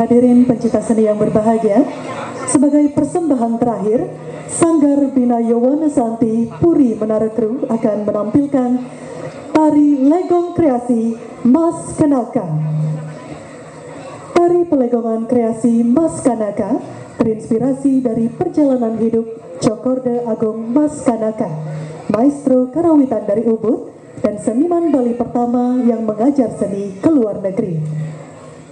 Hadirin pencinta seni yang berbahagia, sebagai persembahan terakhir, Sanggar Bina Yowana Santi Puri Menara Kru akan menampilkan tari legong kreasi Mas Kanaka. Tari pelegongan kreasi Mas Kanaka terinspirasi dari perjalanan hidup Cokorda Agung Mas Kanaka, maestro karawitan dari Ubud dan seniman Bali pertama yang mengajar seni ke luar negeri.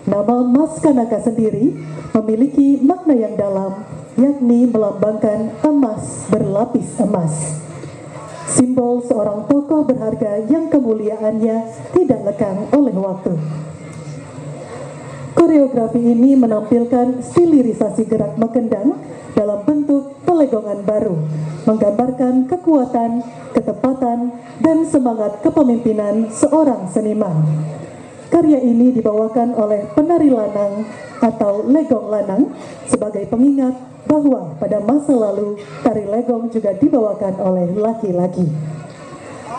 Nama Mas Kanaka sendiri memiliki makna yang dalam, yakni melambangkan emas berlapis emas. Simbol seorang tokoh berharga yang kemuliaannya tidak lekang oleh waktu. Koreografi ini menampilkan stilirisasi gerak mekendang dalam bentuk pelegongan baru, menggambarkan kekuatan, ketepatan, dan semangat kepemimpinan seorang seniman. Karya ini dibawakan oleh penari lanang atau legong lanang sebagai pengingat bahwa pada masa lalu tari legong juga dibawakan oleh laki-laki.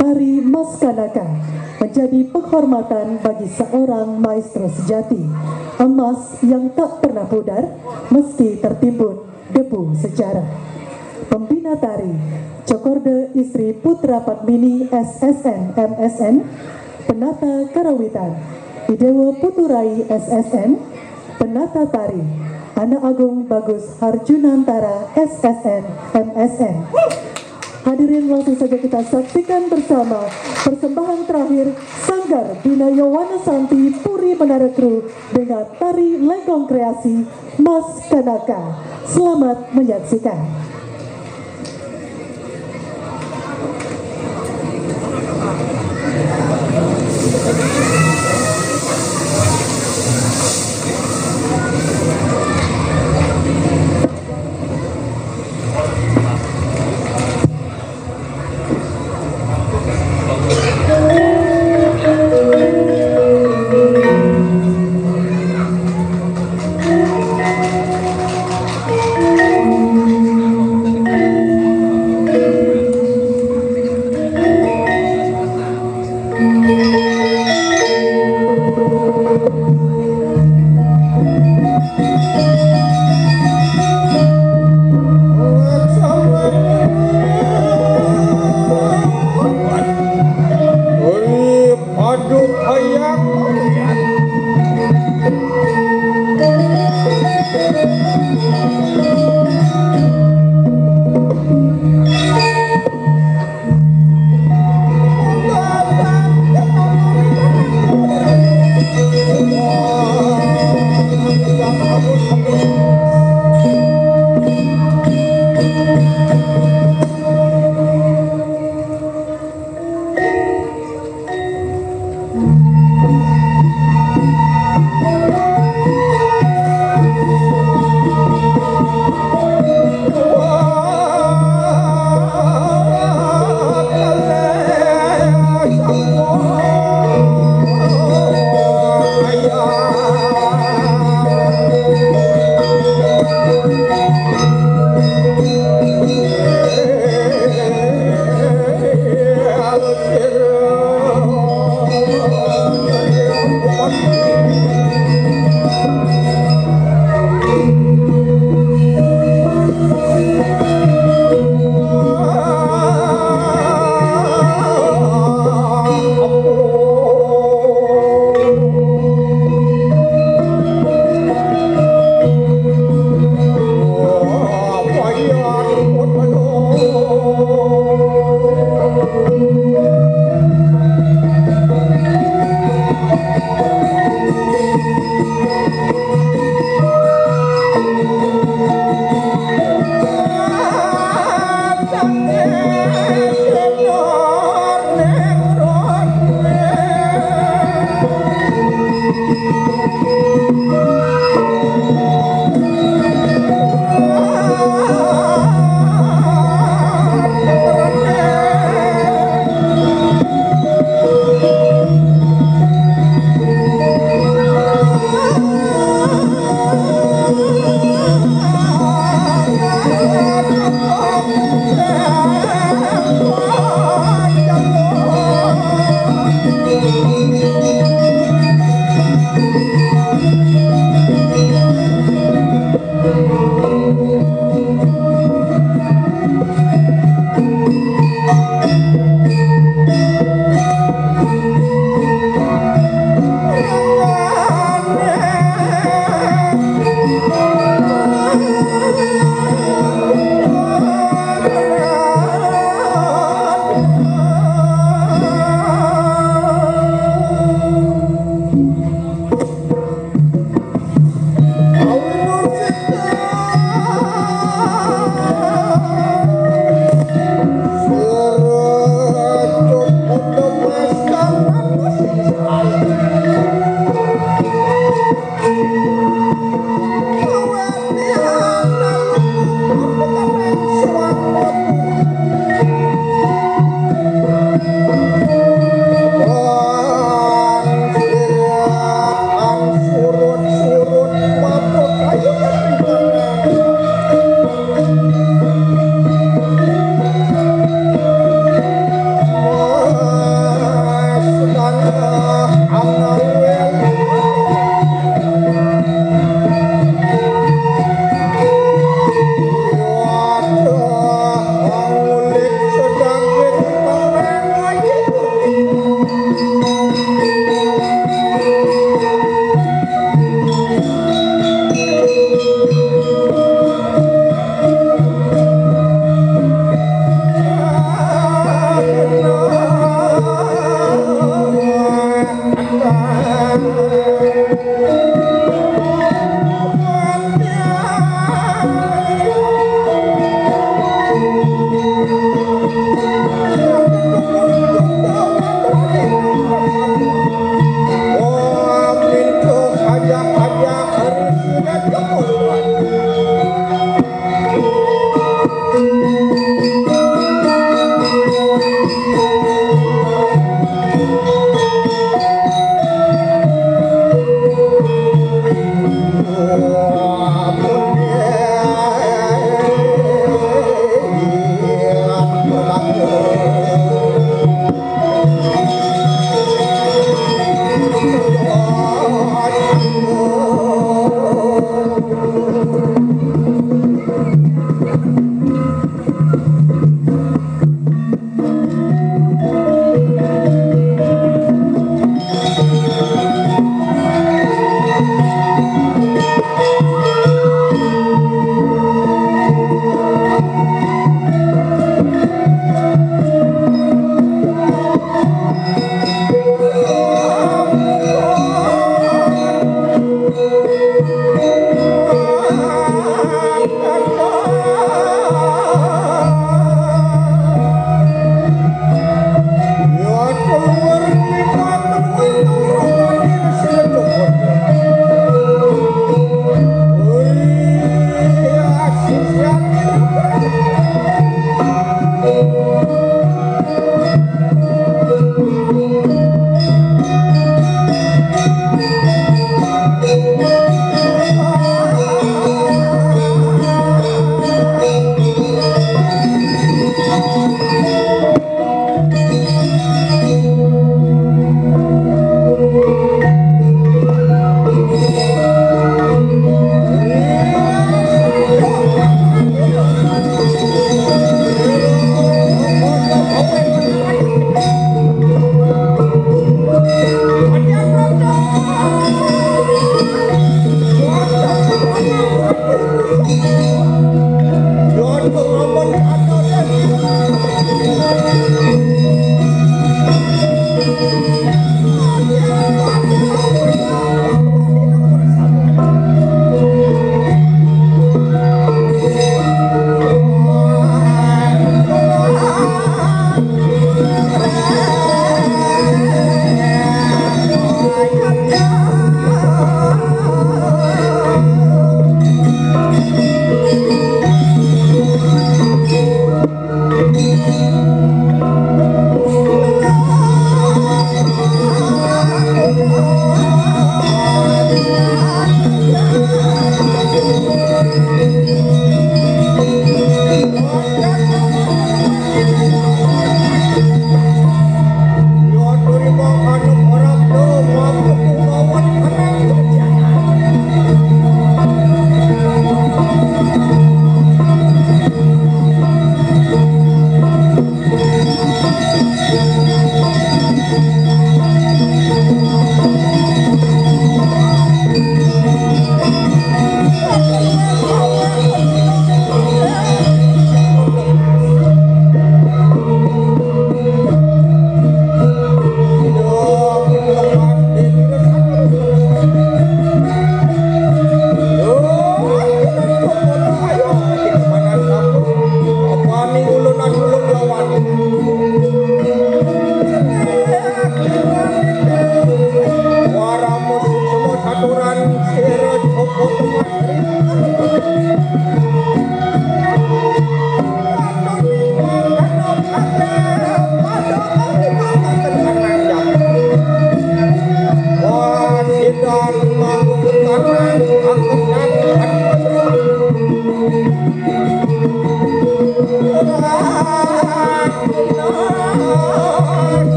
Tari Mas Kanaka menjadi penghormatan bagi seorang maestro sejati, emas yang tak pernah pudar meski tertimbun debu sejarah. Pembina tari Cokorda Istri Putra Padmini SSN MSN, penata karawitan Idewo Puturai SSN, penata tari Anak Agung Bagus Harjunantara SSN MSN. Hadirin, langsung saja kita saksikan bersama persembahan terakhir Sanggar Bina Yowana Santi Puri Menara Kru dengan tari legong kreasi Mas Kanaka. Selamat menyaksikan.